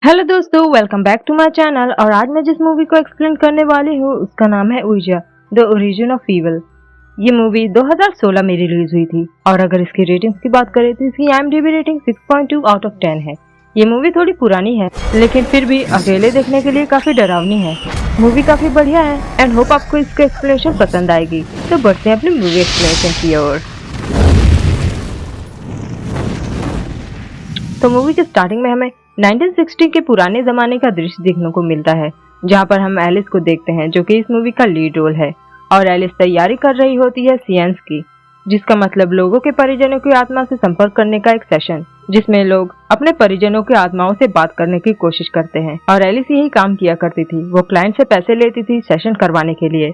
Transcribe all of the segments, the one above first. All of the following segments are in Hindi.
हेलो दोस्तों, welcome back to my channel. और आज मैं जिस मूवी को एक्सप्लेन करने वाली हूँ उसका नाम है Ouija the origin of evil. ये मूवी 2016 में रिलीज हुई थी और अगर इसकी रेटिंग्स की बात करें तो इसकी IMDb रेटिंग 6.2 आउट ऑफ 10 है। ये मूवी थोड़ी पुरानी है लेकिन फिर भी अकेले देखने के लिए काफी डरावनी है। मूवी काफी बढ़िया है एंड होप आपको इसका एक्सप्लेनेशन पसंद आएगी। तो बढ़ते हैं अपनी मूवी एक्सप्लेनेशन की ओर। तो मूवी के स्टार्टिंग में हमें 1960 के पुराने जमाने का दृश्य देखने को मिलता है, जहां पर हम एलिस को देखते हैं जो कि इस मूवी का लीड रोल है। और एलिस तैयारी कर रही होती है सिएंस की, जिसका मतलब लोगों के परिजनों की आत्मा से संपर्क करने का एक सेशन, जिसमें लोग अपने परिजनों की आत्माओं से बात करने की कोशिश करते हैं। और एलिस यही काम किया करती थी, वो क्लाइंट से पैसे लेती थी सेशन करवाने के लिए।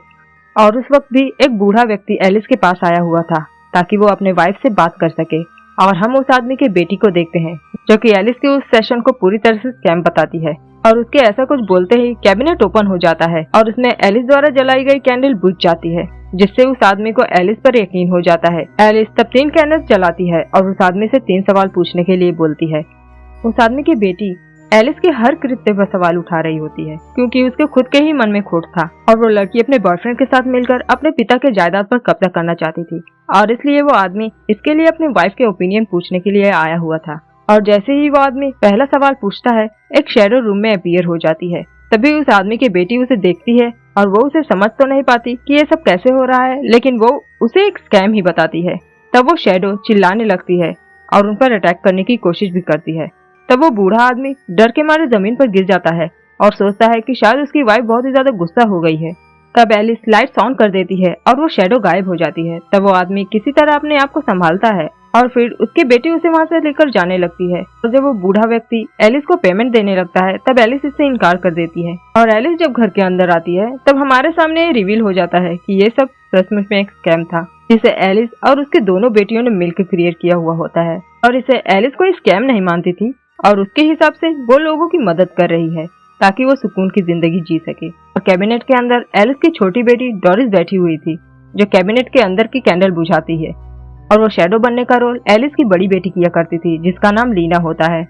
और उस वक्त भी एक बूढ़ा व्यक्ति एलिस के पास आया हुआ था ताकि वो अपने वाइफ से बात कर सके। और हम उस आदमी की बेटी को देखते हैं जो कि एलिस के उस सेशन को पूरी तरह से स्कैम बताती है। और उसके ऐसा कुछ बोलते ही कैबिनेट ओपन हो जाता है और उसमें एलिस द्वारा जलाई गई कैंडल बुझ जाती है, जिससे उस आदमी को एलिस पर यकीन हो जाता है। एलिस तब 3 कैंडल्स जलाती है और उस आदमी से 3 सवाल पूछने के लिए बोलती है। उस आदमी की बेटी एलिस के हर कृत्य पर सवाल उठा रही होती है क्योंकि उसके खुद के ही मन में खोट था और वो लड़की अपने बॉयफ्रेंड के साथ मिलकर अपने पिता के जायदाद पर कब्जा करना चाहती थी। और इसलिए वो आदमी इसके लिए अपनी वाइफ के ओपिनियन पूछने के लिए आया हुआ था। और जैसे ही वो आदमी पहला सवाल पूछता है, एक शैडो रूम में अपीयर हो जाती है। तभी उस आदमी की बेटी उसे देखती है और वो उसे समझ तो नहीं पाती कि ये सब कैसे हो रहा है, लेकिन वो उसे एक स्कैम ही बताती है। तब वो शैडो चिल्लाने लगती है और उन पर अटैक करने की कोशिश भी करती है। तब वो बूढ़ा आदमी डर के मारे जमीन पर गिर जाता है और सोचता है कि शायद उसकी वाइफ बहुत ही ज्यादा गुस्सा हो गई है। तब एलिस लाइट्स ऑन कर देती है और वो शैडो गायब हो जाती है। तब वो आदमी किसी तरह अपने आप को संभालता है और फिर उसकी बेटी उसे वहाँ से लेकर जाने लगती है। और जब वो बूढ़ा व्यक्ति एलिस को पेमेंट देने लगता है तब एलिस इससे इनकार कर देती है। और एलिस जब घर के अंदर आती है तब हमारे सामने रिवील हो जाता है कि ये सब सचमुच में एक स्कैम था, जिसे एलिस और उसकी दोनों बेटियों ने मिलकर क्रिएट किया हुआ होता है। और इसे एलिस कोई स्कैम नहीं मानती थी और उसके हिसाब से वो लोगों की मदद कर रही है ताकि वो सुकून की जिंदगी जी सके। और कैबिनेट के अंदर एलिस की छोटी बेटी डोरिस बैठी हुई थी जो कैबिनेट के अंदर की कैंडल बुझाती है। और वो शैडो बनने का रोल एलिस की बड़ी बेटी किया करती थी जिसका नाम लीना होता है।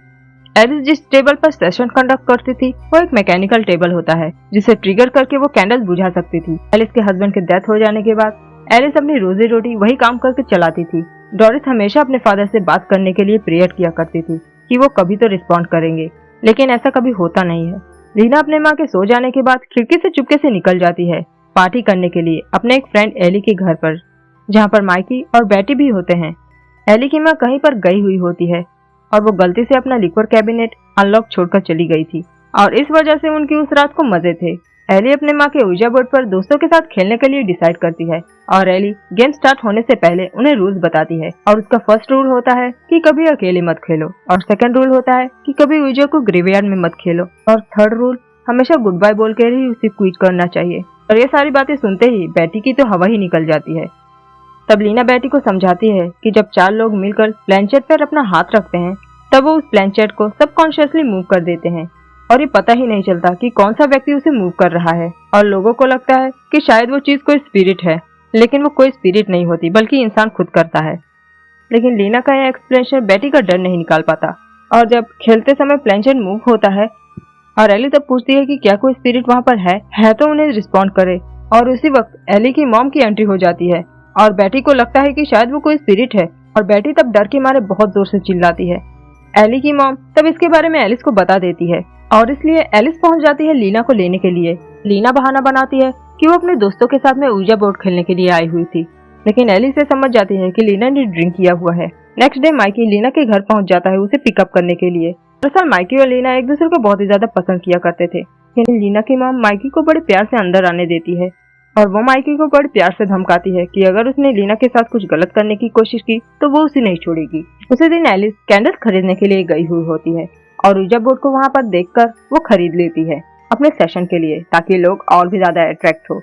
एलिस जिस टेबल पर सेशन कंडक्ट करती थी वो एक मैकेनिकल टेबल होता है जिसे ट्रिगर करके वो कैंडल बुझा सकती थी। एलिस के हस्बैंड के डेथ हो जाने के बाद एलिस अपनी रोजी रोटी वही काम करके चलाती थी। डोरिस हमेशा अपने फादर से बात करने के लिए प्रेयर किया करती थी कि वो कभी तो रिस्पॉन्ड करेंगे, लेकिन ऐसा कभी होता नहीं है। लीना अपने माँ के सो जाने के बाद खिड़की से चुपके से निकल जाती है पार्टी करने के लिए अपने एक फ्रेंड एली के घर पर, जहाँ पर माइकी और बेटी भी होते हैं। एली की माँ कहीं पर गई हुई होती है और वो गलती से अपना लिक्वर कैबिनेट अनलॉक छोड़कर चली गई थी और इस वजह से उनकी उस रात को मजे थे। एली अपने माँ के उइजा बोर्ड पर दोस्तों के साथ खेलने के लिए डिसाइड करती है और एली गेम स्टार्ट होने से पहले उन्हें रूल्स बताती है। और उसका फर्स्ट रूल होता है कि कभी अकेले मत खेलो, और सेकंड रूल होता है कि कभी उइजा को ग्रेवयार्ड में मत खेलो, और थर्ड रूल हमेशा गुड बाय बोल कर ही उसे क्विट करना चाहिए। और ये सारी बातें सुनते ही बेटी की तो हवा ही निकल जाती है। तब लीना बेटी को समझाती है कि जब 4 लोग मिलकर प्लेनचेट पर अपना हाथ रखते हैं तब वो उस प्लेनचेट को सबकॉन्शियसली मूव कर देते हैं और ये पता ही नहीं चलता कि कौन सा व्यक्ति उसे मूव कर रहा है। और लोगों को लगता है कि शायद वो चीज कोई स्पिरिट है, लेकिन वो कोई स्पिरिट नहीं होती बल्कि इंसान खुद करता है। लेकिन लीना का यह एक्सप्लेनेशन बेटी का डर नहीं निकाल पाता। और जब खेलते समय प्लेनचेट मूव होता है और एली तब पूछती है कि क्या कोई स्पिरिट वहाँ पर है तो उन्हें रिस्पॉन्ड करे। और उसी वक्त एली की मॉम की एंट्री हो जाती है और बेटी को लगता है कि शायद वो कोई स्पिरिट है और बेटी तब डर के मारे बहुत जोर से चिल्लाती है। एली की मॉम तब इसके बारे में एलिस को बता देती है और इसलिए एलिस पहुंच जाती है लीना को लेने के लिए। लीना बहाना बनाती है कि वो अपने दोस्तों के साथ में उइजा बोर्ड खेलने के लिए आई हुई थी, लेकिन एलिस से समझ जाती है कि लीना ने ड्रिंक किया हुआ है। नेक्स्ट डे माइकी लीना के घर पहुंच जाता है उसे पिकअप करने के लिए। दरअसल माइकी और लीना एक दूसरे को बहुत ही ज्यादा पसंद किया करते थे, लेकिन लीना की मॉम माइकी को बड़े प्यार से अंदर आने देती है और वो माइकी को बड़े प्यार से धमकाती है कि अगर उसने लीना के साथ कुछ गलत करने की कोशिश की तो वो उसे नहीं छोड़ेगी। उसी दिन एलिस कैंडल्स खरीदने के लिए गई हुई होती है और उइजा बोर्ड को वहाँ पर देखकर वो खरीद लेती है अपने सेशन के लिए ताकि लोग और भी ज्यादा अट्रैक्ट हो।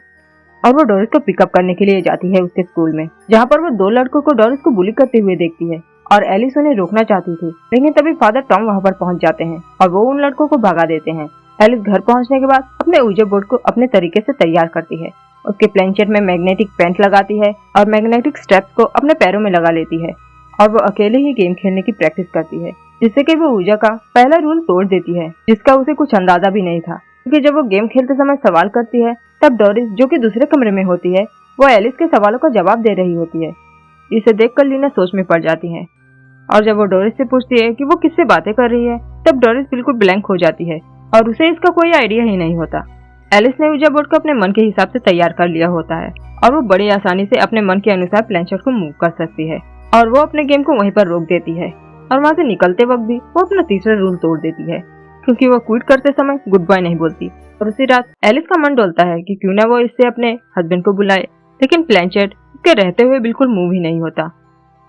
और वो डोरिस को पिकअप करने के लिए जाती है उसके स्कूल में, जहाँ पर वो 2 लड़कों को डोरिस को बुली करते हुए देखती है और एलिस उन्हें रोकना चाहती थी, लेकिन तभी फादर टॉम वहाँ पर पहुँच जाते हैं और वो उन लड़कों को भगा देते हैं। एलिस घर पहुँचने के बाद अपने उइजा बोर्ड को अपने तरीके से तैयार करती है। उसके प्लेनचेट में मैग्नेटिक पेंट लगाती है और मैग्नेटिक स्टेप्स को अपने पैरों में लगा लेती है और वो अकेले ही गेम खेलने की प्रैक्टिस करती है। जिससे कि वो ऊर्जा का पहला रूल तोड़ देती है, जिसका उसे कुछ अंदाजा भी नहीं था। क्योंकि जब वो गेम खेलते समय सवाल करती है, तब डोरिस जो कि दूसरे कमरे में होती है, वो एलिस के सवालों का जवाब दे रही होती है। इसे देखकर लीना सोच में पड़ जाती है और जब वो डोरिस से पूछती है कि वो किससे बातें कर रही है, तब डोरिस बिल्कुल ब्लैंक हो जाती है और उसे इसका कोई आइडिया ही नहीं होता। एलिस ने ऊर्जा बोर्ड को अपने मन के हिसाब से तैयार कर लिया होता है और वो बड़ी आसानी से अपने मन के अनुसार प्लेनचेट को मूव कर सकती है और वो अपने गेम को वहीं पर रोक देती है और वहाँ से निकलते वक्त भी वो अपना तीसरा रूल तोड़ देती है, क्योंकि वो क्विट करते समय गुड बाय नहीं बोलती। और उसी रात एलिस का मन डोलता है कि क्यों ना वो इससे अपने हस्बैंड को बुलाए, लेकिन प्लेनचेट उसके रहते हुए बिल्कुल मूव ही नहीं होता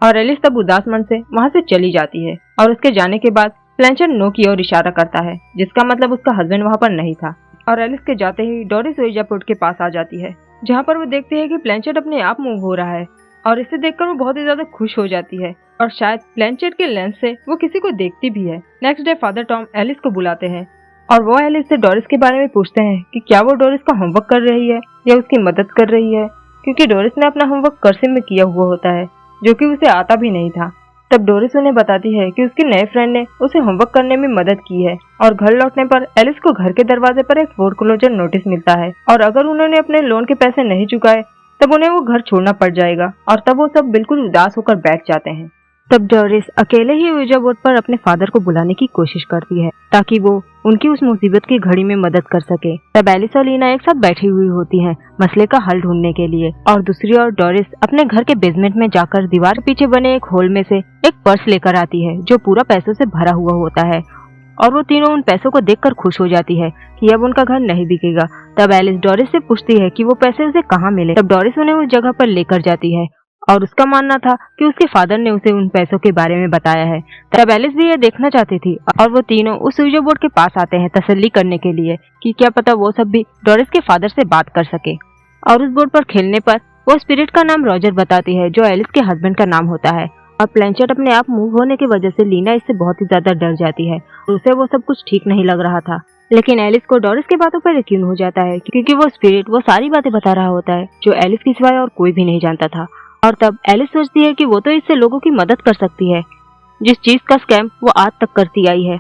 और एलिस तब उदास मन से वहाँ से चली जाती है और उसके जाने के बाद प्लेनचेट नो की ओर इशारा करता है, जिसका मतलब उसका हस्बैंड वहाँ पर नहीं था। और एलिस के जाते ही डोरिस ऊर्जा बोर्ड के पास आ जाती है, जहाँ पर वो देखती है कि प्लेनचेट अपने आप मूव हो रहा है और इसे देखकर वो बहुत ही ज्यादा खुश हो जाती है और शायद प्लेनचेट के लेंस से वो किसी को देखती भी है। Next day father Tom Alice को बुलाते हैं और वो एलिस से डोरिस के बारे में पूछते हैं कि क्या वो डोरिस का होमवर्क कर रही है या उसकी मदद कर रही है, क्योंकि डोरिस ने अपना होमवर्क कर्सिव में किया हुआ होता है, जो कि उसे आता भी नहीं था। तब डोरिस उन्हें बताती है कि उसके नए फ्रेंड ने उसे होमवर्क करने में मदद की है और घर लौटने पर एलिस को घर के दरवाजे पर एक फोरक्लोजर नोटिस मिलता है और अगर उन्होंने अपने लोन के पैसे नहीं चुकाए तब उन्हें वो घर छोड़ना पड़ जाएगा और तब वो सब बिल्कुल उदास होकर बैठ जाते हैं। तब डोरिस अकेले ही ऊर्जा बोर्ड पर अपने फादर को बुलाने की कोशिश करती है ताकि वो उनकी उस मुसीबत की घड़ी में मदद कर सके। तब एलिस और लीना एक साथ बैठी हुई होती हैं मसले का हल ढूंढने के लिए और दूसरी ओर डोरिस अपने घर के बेसमेंट में जाकर दीवार के पीछे बने एक होल में से एक पर्स लेकर आती है जो पूरा पैसों से भरा हुआ होता है और वो तीनों उन पैसों को देखकर खुश हो जाती है कि अब उनका घर नहीं बिकेगा। तब एलिस डोरिस से पूछती है कि वो पैसे उसे कहाँ मिले। तब डोरिस उन्हें उस जगह पर लेकर जाती है और उसका मानना था कि उसके फादर ने उसे उन पैसों के बारे में बताया है। तब एलिस भी ये देखना चाहती थी और वो तीनों उस ऊर्जा बोर्ड के पास आते हैं तसल्ली करने के लिए कि क्या पता वो सब भी डोरिस के फादर से बात कर सके। और उस बोर्ड पर खेलने पर वो स्पिरिट का नाम रॉजर बताती है जो एलिस के हस्बैंड का नाम होता है और प्लेनचेट अपने आप मूव होने की वजह से लीना इससे बहुत ही ज्यादा डर जाती है और उसे वो सब कुछ ठीक नहीं लग रहा था। लेकिन एलिस को डोरिस की बातों पर यकीन हो जाता है क्योंकि वो स्पिरिट वो सारी बातें बता रहा होता है जो एलिस के सिवाय और कोई भी नहीं जानता था। और तब एलिस सोचती है कि वो तो इससे लोगों की मदद कर सकती है जिस चीज का स्कैम वो आज तक करती आई है।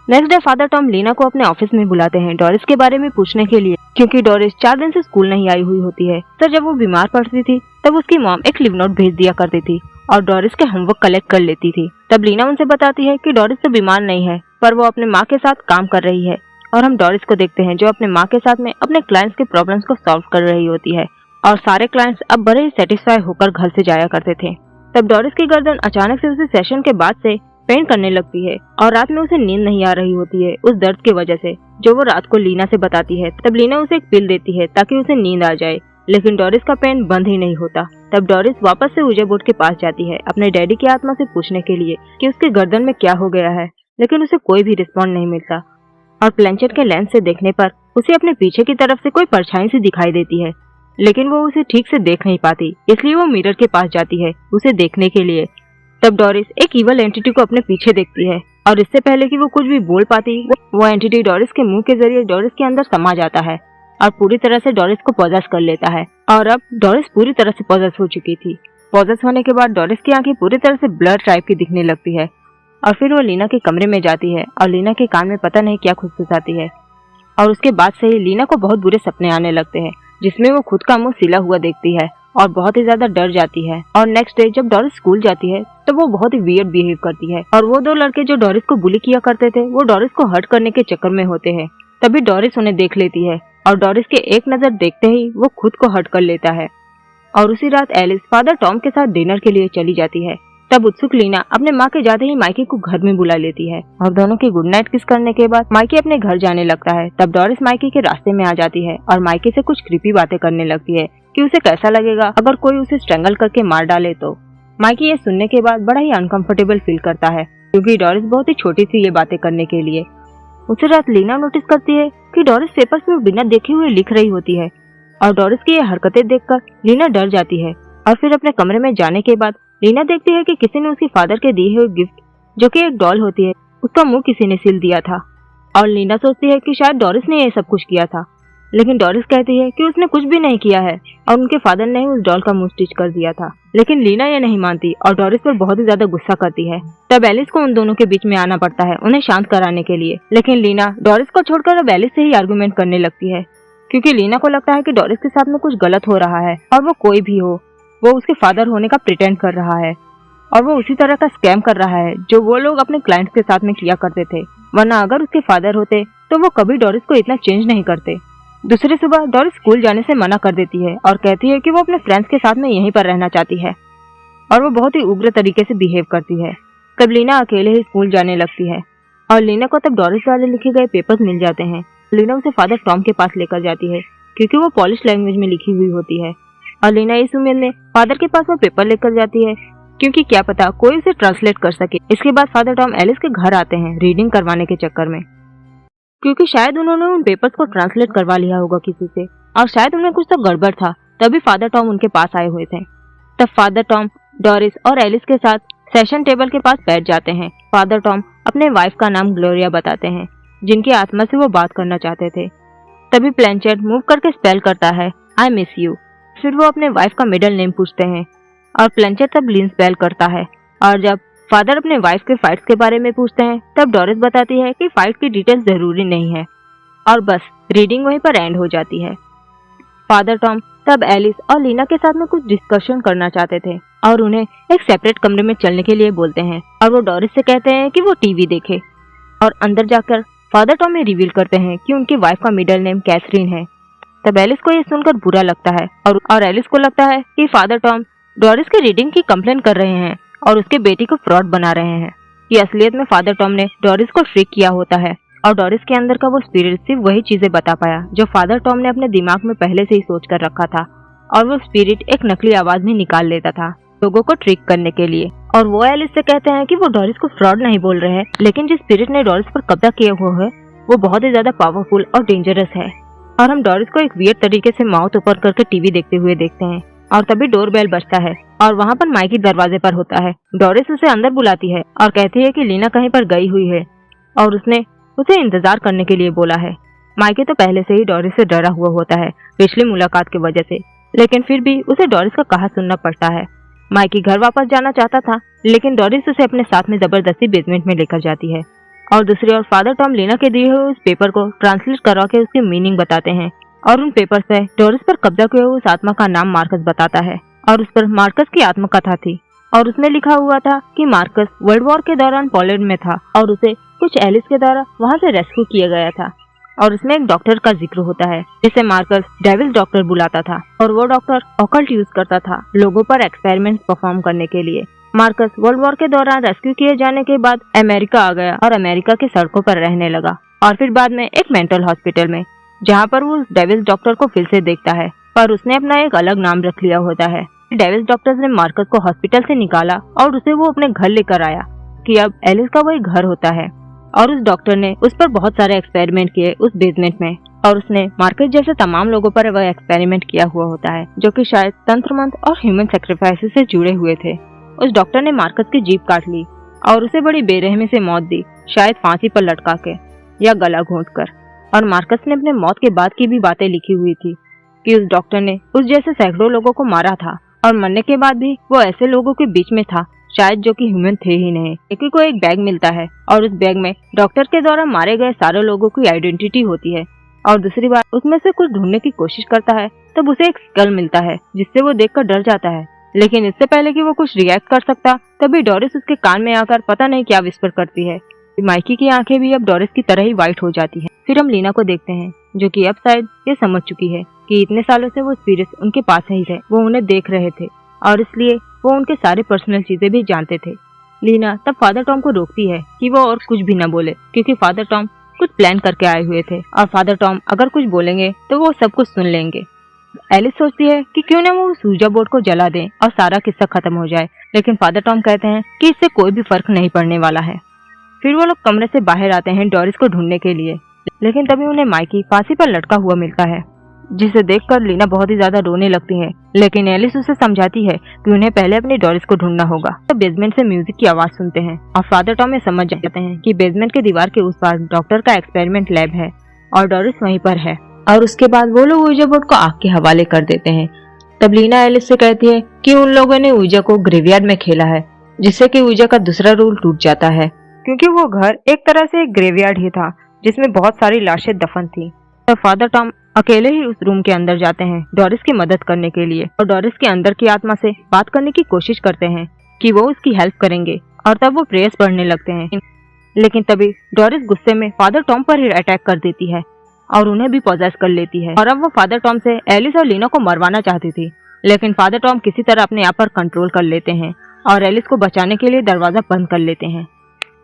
Next day father Tom Leena को अपने ऑफिस में बुलाते हैं डोरिस के बारे में पूछने के लिए, क्योंकि डोरिस 4 दिन से स्कूल नहीं आई हुई होती है। तो जब वो बीमार पड़ती थी तब उसकी मॉम एक लिव नोट भेज दिया करती थी और डोरिस के होमवर्क कलेक्ट कर लेती थी। तब लीना उनसे बताती है कि डोरिस तो बीमार नहीं है पर वो अपने माँ के साथ काम कर रही है और हम डोरिस को देखते हैं जो अपने माँ के साथ में अपने क्लाइंट्स के प्रॉब्लम्स को सॉल्व कर रही होती है और सारे क्लाइंट्स अब बड़े ही सेटिस्फाई होकर घर से जाया करते थे। तब डोरिस की गर्दन अचानक से उसे सेशन के बाद से पेन करने लगती है और रात में उसे नींद नहीं आ रही होती है उस दर्द की वजह से, जो वो रात को लीना से बताती है। तब लीना उसे एक पिल देती है ताकि उसे नींद आ जाए, लेकिन डोरिस का पेन बंद ही नहीं होता। तब डोरिस वापस से ऊर्जा बोर्ड के पास जाती है अपने डैडी की आत्मा से पूछने के लिए कि उसके गर्दन में क्या हो गया है, लेकिन उसे कोई भी रिस्पॉन्ड नहीं मिलता और प्लेनचेट के लेंस से देखने पर उसे अपने पीछे की तरफ से कोई परछाई सी दिखाई देती है, लेकिन वो उसे ठीक से देख नहीं पाती, इसलिए वो मिरर के पास जाती है उसे देखने के लिए। तब डोरिस एक इवल एंटिटी को अपने पीछे देखती है और इससे पहले कि वो कुछ भी बोल पाती वो एंटिटी डोरिस के मुंह के जरिए डोरिस के अंदर समा जाता है और पूरी तरह से डोरिस को पॉजेस कर लेता है। और अब डोरिस पूरी तरह से पॉजेस हो चुकी थी। पॉजेस होने के बाद डोरिस की आंखें पूरी तरह से ब्लर टाइप की दिखने लगती है और फिर वो लीना के कमरे में जाती है और लीना के कान में पता नहीं क्या खुशखुशाती है और उसके बाद से ही लीना को बहुत बुरे सपने आने लगते हैं जिसमें वो खुद का मुंह सिला हुआ देखती है और बहुत ही ज्यादा डर जाती है। और नेक्स्ट डे जब डोरिस स्कूल जाती है तो वो बहुत ही वियर्ड बिहेव करती है और वो 2 लड़के जो डोरिस को बुली किया करते थे वो डोरिस को हर्ट करने के चक्कर में होते हैं। तभी डोरिस उन्हें देख लेती है और डोरिस के एक नजर देखते ही वो खुद को हर्ट कर लेता है। और उसी रात एलिस फादर टॉम के साथ डिनर के लिए चली जाती है। तब उत्सुक लीना अपने माँ के जाते ही माइकी को घर में बुला लेती है और दोनों की गुड नाइट किस करने के बाद माइकी अपने घर जाने लगता है। तब डोरिस माइकी के रास्ते में आ जाती है और माइकी से कुछ क्रीपी बातें करने लगती है कि उसे कैसा लगेगा अगर कोई उसे स्ट्रैंगल करके मार डाले तो। माइकी ये सुनने के बाद बड़ा ही अनकंफर्टेबल फील करता है क्योंकि डोरिस बहुत ही छोटी थी ये बातें करने के लिए। उसी रात लीना नोटिस करती है कि डोरिस पेपर्स में बिना देखे हुए लिख रही होती है और डोरिस की ये हरकतें देखकर लीना डर जाती है। और फिर अपने कमरे में जाने के बाद लीना देखती है कि किसी ने उसके फादर के दिए हुए गिफ्ट, जो कि एक डॉल होती है, उसका मुंह किसी ने सिल दिया था। और लीना सोचती है कि शायद डोरिस ने ये सब कुछ किया था, लेकिन डोरिस कहती है कि उसने कुछ भी नहीं किया है और उनके फादर ने ही उस डॉल का मुंह स्टिच कर दिया था। लेकिन लीना ये नहीं मानती और डोरिस पर बहुत ही ज्यादा गुस्सा करती है। तब एलिस को उन दोनों के बीच में आना पड़ता है उन्हें शांत कराने के लिए। लेकिन लीना डोरिस को छोड़कर अब एलिस से ही आर्गुमेंट करने लगती है, क्योंकि लीना को लगता है कि डोरिस के साथ में कुछ गलत हो रहा है और वो कोई भी हो, वो उसके फादर होने का प्रिटेंड कर रहा है और वो उसी तरह का स्कैम कर रहा है जो वो लोग अपने क्लाइंट्स के साथ में किया करते थे। वरना अगर उसके फादर होते तो वो कभी डोरिस को इतना चेंज नहीं करते। दूसरी सुबह डोरिस स्कूल जाने से मना कर देती है और कहती है कि वो अपने फ्रेंड्स के साथ में यहीं पर रहना चाहती है और वो बहुत ही उग्र तरीके से बिहेव करती है। तब लीना अकेले ही स्कूल जाने लगती है और लीना को तब डोरिस द्वारा लिखे गए पेपर्स मिल जाते हैं। लीना उसे फादर टॉम के पास लेकर जाती है क्योंकि वो पॉलिश लैंग्वेज में लिखी हुई होती है और लीना इस उम्मीद में फादर के पास वो पेपर लेकर जाती है क्योंकि क्या पता कोई उसे ट्रांसलेट कर सके। इसके बाद फादर टॉम एलिस के घर आते हैं रीडिंग करवाने के चक्कर में, क्योंकि शायद उन्होंने उन पेपर्स को ट्रांसलेट करवा लिया होगा किसी से और शायद उन्हें कुछ तो गड़बड़ था, तभी फादर टॉम उनके पास आए हुए थे। तब फादर टॉम डोरिस और एलिस के साथ सेशन टेबल के पास बैठ जाते हैं। फादर टॉम अपने वाइफ का नाम ग्लोरिया बताते हैं जिनकी आत्मा से वो बात करना चाहते थे। तभी प्लेंचेट मूव करके स्पेल करता है आई मिस यू। फिर वो अपने वाइफ का मिडिल नेम पूछते हैं और प्लेंचेट तब लिन स्पेल करता है। और जब फादर अपने वाइफ के फाइट्स के बारे में पूछते हैं तब डोरिस बताती है कि फाइट की डिटेल्स जरूरी नहीं है और बस रीडिंग वहीं पर एंड हो जाती है। फादर टॉम तब एलिस और लीना के साथ में कुछ डिस्कशन करना चाहते थे और उन्हें एक सेपरेट कमरे में चलने के लिए बोलते हैं और वो डोरिस से कहते हैं कि वो टीवी देखे और अंदर जाकर फादर टॉम ये रिवील करते हैं कि उनकी वाइफ का मिडिल नेम कैथरीन है। तब एलिस को ये सुनकर बुरा लगता है और एलिस को लगता है कि फादर टॉम डोरिस की रीडिंग की कंप्लेन कर रहे हैं और उसके बेटी को फ्रॉड बना रहे हैं कि असलियत में फादर टॉम ने डोरिस को ट्रिक किया होता है और डोरिस के अंदर का वो स्पिरिट सिर्फ वही चीजें बता पाया जो फादर टॉम ने अपने दिमाग में पहले से ही सोच कर रखा था और वो स्पिरिट एक नकली आवाज भी निकाल लेता था लोगों को ट्रिक करने के लिए। और वो एलिस से कहते हैं कि वो डोरिस को फ्रॉड नहीं बोल रहे हैं, लेकिन जिस स्पिरिट ने डोरिस पर कब्जा किया हुआ है वो बहुत ही ज्यादा पावरफुल और डेंजरस है। और हम डोरिस को एक वियर्ड तरीके से माउथ ऊपर करके टीवी देखते हुए देखते हैं और तभी डोर बेल बजता है और वहाँ पर माइकी दरवाजे पर होता है। डोरिस उसे अंदर बुलाती है और कहती है कि लीना कहीं पर गई हुई है और उसने उसे इंतजार करने के लिए बोला है। माइकी तो पहले से ही डोरिस से डरा हुआ होता है पिछली मुलाकात की वजह से, लेकिन फिर भी उसे डोरिस का कहा सुनना पड़ता है। माइकी घर वापस जाना चाहता था लेकिन डोरिस उसे अपने साथ में जबरदस्ती बेसमेंट में लेकर जाती है और दूसरी ओर फादर टॉम लीना के दिए हुए उस पेपर को ट्रांसलेट करवा के उसकी मीनिंग बताते हैं और उन पेपर से डोरिस पर कब्जा किए हुए उस आत्मा का नाम मार्कस बताता है और उस पर मार्कस की आत्मकथा थी और उसमें लिखा हुआ था कि मार्कस वर्ल्ड वॉर के दौरान पोलैंड में था और उसे कुछ एलिस के द्वारा वहाँ से रेस्क्यू किया गया था और उसमें एक डॉक्टर का जिक्र होता है जिसे मार्कस डेविल्स डॉक्टर बुलाता था और वो डॉक्टर ऑकल्ट यूज करता था लोगों पर एक्सपेरिमेंट परफॉर्म करने के लिए। मार्कस वर्ल्ड वॉर के दौरान रेस्क्यू किए जाने के बाद अमेरिका आ गया और अमेरिका की सड़कों पर रहने लगा और फिर बाद में एक मेंटल हॉस्पिटल में जहाँ पर वो डेविल्स डॉक्टर को फिर से देखता है, पर उसने अपना एक अलग नाम रख लिया होता है। डेविल्स डॉक्टर ने मार्कस को हॉस्पिटल से निकाला और उसे वो अपने घर लेकर आया कि अब एलिस का वही घर होता है और उस डॉक्टर ने उस पर बहुत सारे एक्सपेरिमेंट किए उस बेसमेंट में और उसने मार्कस जैसे तमाम लोगों पर वह एक्सपेरिमेंट किया हुआ होता है जो कि शायद तंत्र मंत्र और ह्यूमन सैक्रिफाइस से जुड़े हुए थे। उस डॉक्टर ने मार्कस की जीभ काट ली और उसे बड़ी बेरहमी से मौत दी, शायद फांसी पर लटका के या गला घोंटकर। और मार्कस ने अपने मौत के बाद की भी बातें लिखी हुई थी कि उस डॉक्टर ने उस जैसे सैकड़ों लोगों को मारा था और मरने के बाद भी वो ऐसे लोगों के बीच में था शायद जो कि ह्यूमन थे ही नहीं। एक को एक बैग मिलता है और उस बैग में डॉक्टर के द्वारा मारे गए सारे लोगों की आइडेंटिटी होती है और दूसरी बार उसमें से कुछ ढूंढने की कोशिश करता है तब उसे एक स्कल मिलता है जिससे वो देखकर डर जाता है, लेकिन इससे पहले कि वो कुछ रिएक्ट कर सकता तभी डोरिस उसके कान में आकर पता नहीं क्या विस्पर करती है। माइकी की आंखें भी अब डोरिस की तरह ही व्हाइट हो जाती हैं। फिर हम लीना को देखते हैं जो कि अब शायद ये समझ चुकी है कि इतने सालों से वो स्पिरिट्स उनके पास ही थे, वो उन्हें देख रहे थे और इसलिए वो उनके सारे पर्सनल चीजें भी जानते थे। लीना तब फादर टॉम को रोकती है कि वो और कुछ भी न बोले क्योंकि फादर टॉम कुछ प्लान करके आए हुए थे और फादर टॉम अगर कुछ बोलेंगे तो वो सब कुछ सुन लेंगे। एलिस सोचती है कि क्यों ना वो सूजा बोर्ड को जला दें और सारा किस्सा खत्म हो जाए, लेकिन फादर टॉम कहते हैं कि इससे कोई भी फर्क नहीं पड़ने वाला है। फिर वो लोग कमरे से बाहर आते हैं डोरिस को ढूंढने के लिए, लेकिन तभी उन्हें माइकी फांसी पर लटका हुआ मिलता है जिसे देखकर लीना बहुत ही ज्यादा रोने लगती है, लेकिन एलिस उसे समझाती है कि उन्हें पहले अपनी डोरिस को ढूंढना होगा। तो बेसमेंट से म्यूजिक की आवाज सुनते हैं और फादर टॉम ये समझ जाते हैं कि बेसमेंट के दीवार के उस पार डॉक्टर का एक्सपेरिमेंट लैब है और डोरिस वहीं पर है और उसके बाद वो लोग ऊर्जा बोर्ड को आग के हवाले कर देते हैं तब लीना एलिस से कहती है कि उन लोगों ने ऊजा को ग्रेवयार्ड में खेला है, जिससे कि ऊजा का दूसरा रूल टूट जाता है, क्योंकि वो घर एक तरह से एक ग्रेवयार्ड ही था जिसमें बहुत सारी लाशें दफन थी। तो फादर टॉम अकेले ही उस रूम के अंदर जाते हैं डोरिस की मदद करने के लिए, और डोरिस के अंदर की आत्मा से बात करने की कोशिश करते हैं कि वो उसकी हेल्प करेंगे, और तब वो प्रेयर्स पढ़ने लगते हैं। लेकिन तभी डोरिस गुस्से में फादर टॉम पर ही अटैक कर देती है और उन्हें भी पॉजेस कर लेती है। और अब वो फादर टॉम से एलिस और लीना को मरवाना चाहती थी, लेकिन फादर टॉम किसी तरह अपने आप पर कंट्रोल कर लेते हैं और एलिस को बचाने के लिए दरवाजा बंद कर लेते हैं।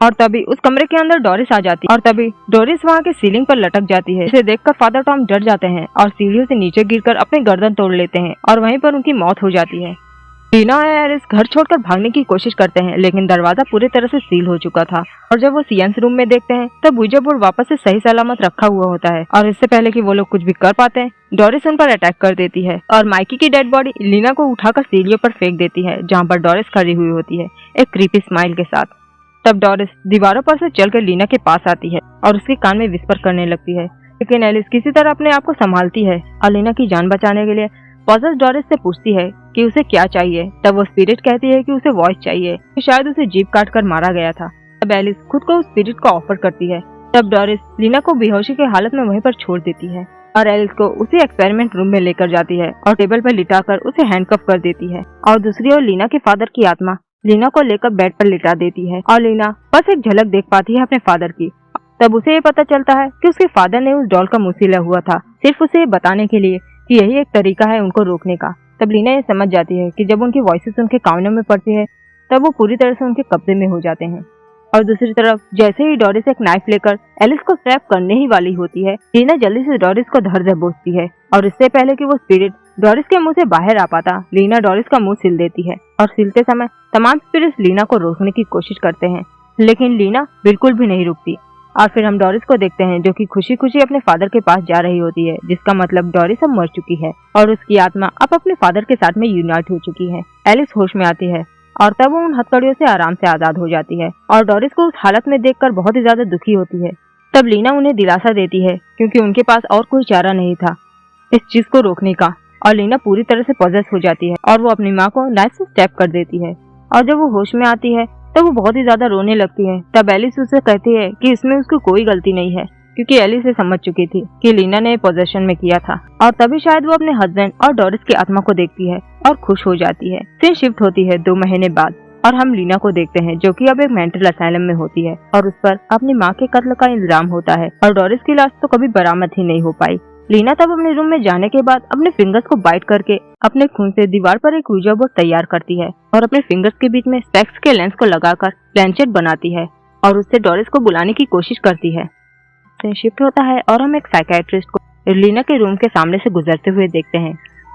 और तभी उस कमरे के अंदर डोरिस आ जाती है, और तभी डोरिस वहाँ के सीलिंग पर लटक जाती है। इसे देखकर फादर टॉम डर जाते हैं और सीढ़ियों से नीचे गिरकर अपनी गर्दन तोड़ लेते हैं और वहीं पर उनकी मौत हो जाती है। लीना और एलिस घर छोड़कर भागने की कोशिश करते हैं, लेकिन दरवाजा पूरी तरह से सील हो चुका था। और जब वो सीएंस रूम में देखते हैं तब ऊजा बोर्ड वापस से सही सलामत रखा हुआ होता है, और इससे पहले कि वो लोग कुछ भी कर पाते हैं डोरिस उन पर अटैक कर देती है और माइकी की डेड बॉडी लीना को उठाकर सीढ़ियों पर फेंक देती है, जहाँ पर डोरिस खड़ी हुई होती है एक क्रीपी स्माइल के साथ। तब डोरिस दीवारों पर से चलकर लीना के पास आती है और उसके कान में विस्पर करने लगती है, लेकिन एलिस किसी तरह अपने आप को संभालती है और लीना की जान बचाने के लिए पॉजेस डोरिस से पूछती है कि उसे क्या चाहिए। तब वो स्पिरिट कहती है कि उसे वॉइस चाहिए, कि शायद उसे जीप काट कर मारा गया था। तब एलिस खुद को उस स्पिरिट को ऑफर करती है। तब डोरिस लीना को बेहोशी की हालत में वहीं पर छोड़ देती है और एलिस को उसी एक्सपेरिमेंट रूम में लेकर जाती है और टेबल पर लिटाकर उसे हैंडकफ कर देती है। और दूसरी ओर लीना के फादर की आत्मा लीना को लेकर बेड पर लिटा देती है और लीना बस एक झलक देख पाती है अपने फादर की। तब उसे ये पता चलता है कि उसके फादर ने उस डॉल का मुंह सिला हुआ था, सिर्फ उसे ये बताने के लिए कि यही एक तरीका है उनको रोकने का। तब लीना ये समझ जाती है कि जब उनकी वॉइसेस उनके कानों में पड़ती है तब वो पूरी तरह से उनके कब्जे में हो जाते हैं। और दूसरी तरफ जैसे ही डोरिस एक नाइफ लेकर एलिस को स्ट्रैप करने ही वाली होती है, लीना जल्दी से डोरिस को धर दबोचती है और इससे पहले कि वो स्पिरिट डोरिस के मुंह से बाहर आ पाता, लीना डोरिस का मुंह सिल देती है। और सिलते समय तमाम स्पिरिट्स लीना को रोकने की कोशिश करते हैं, लेकिन लीना बिल्कुल भी नहीं रुकती। और फिर हम डोरिस को देखते हैं जो कि खुशी खुशी अपने फादर के पास जा रही होती है, जिसका मतलब डोरिस अब मर चुकी है और उसकी आत्मा अब अपने फादर के साथ में यूनाइट हो चुकी है। एलिस होश में आती है और तब वो उन हथकड़ियों से आराम से आजाद हो जाती है और डोरिस को उस हालत में देखकर बहुत ही ज्यादा दुखी होती है। तब लीना उन्हें दिलासा देती है क्योंकि उनके पास और कोई चारा नहीं था इस चीज को रोकने का, और लीना पूरी तरह से पॉजेस हो जाती है और वो अपनी माँ को नाइफ से स्टैप कर देती है। और जब वो होश में आती है तब वो बहुत ही ज्यादा रोने लगती है। तब एलिस उसे कहती है कि इसमें उसकी कोई गलती नहीं है, क्योंकि एलिस समझ चुकी थी कि लीना ने पोजेशन में किया था। और तभी शायद वो अपने हस्बैंड और डोरिस की आत्मा को देखती है और खुश हो जाती है। फिर शिफ्ट होती है 2 महीने बाद और हम लीना को देखते हैं जो कि अब एक मेंटल असाइलम में होती है और उस पर अपनी माँ के कत्ल का इल्जाम होता है और डोरिस की लाश तो कभी बरामद ही नहीं हो पाई। लीना तब अपने रूम में जाने के बाद अपने फिंगर्स को बाइट करके अपने खून से दीवार पर एक ऊजा बोर्ड तैयार करती है और अपने फिंगर्स के बीच में स्पेक्स के लेंस को लगाकर प्लेनचेट बनाती है और उससे डोरिस को बुलाने की कोशिश करती है। शिफ्ट होता है और हम एक साइकियाट्रिस्ट को लीना के रूम के सामने से गुजरते हुए देखते हैं,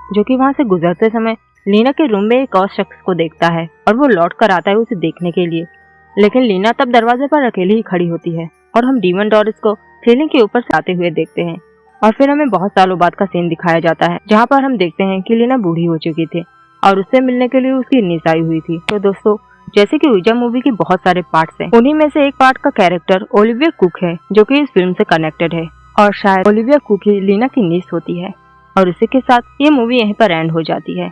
जो कि वहाँ से गुजरते समय लीना के रूम में एक और शख्स को देखता है और वो लौट कर आता है उसे देखने के लिए। लेकिन लीना तब दरवाजे पर अकेली ही खड़ी होती है और हम डीमन डोरिस को सीलिंग के ऊपर से आते हुए देखते हैं। और फिर हमें बहुत सालों बाद का सीन दिखाया जाता है जहाँ पर हम देखते हैं कि लीना बूढ़ी हो चुकी थी और उससे मिलने के लिए उसकी नींद आई हुई थी। तो दोस्तों, जैसे कि ऊजा मूवी की बहुत सारे पार्ट्स हैं, उन्हीं में से एक पार्ट का कैरेक्टर ओलिविया कुक है जो कि इस फिल्म से कनेक्टेड है और शायद ओलिविया कुक ही लीना की नीस होती है। और इसी के साथ ये मूवी यहीं पर एंड हो जाती है।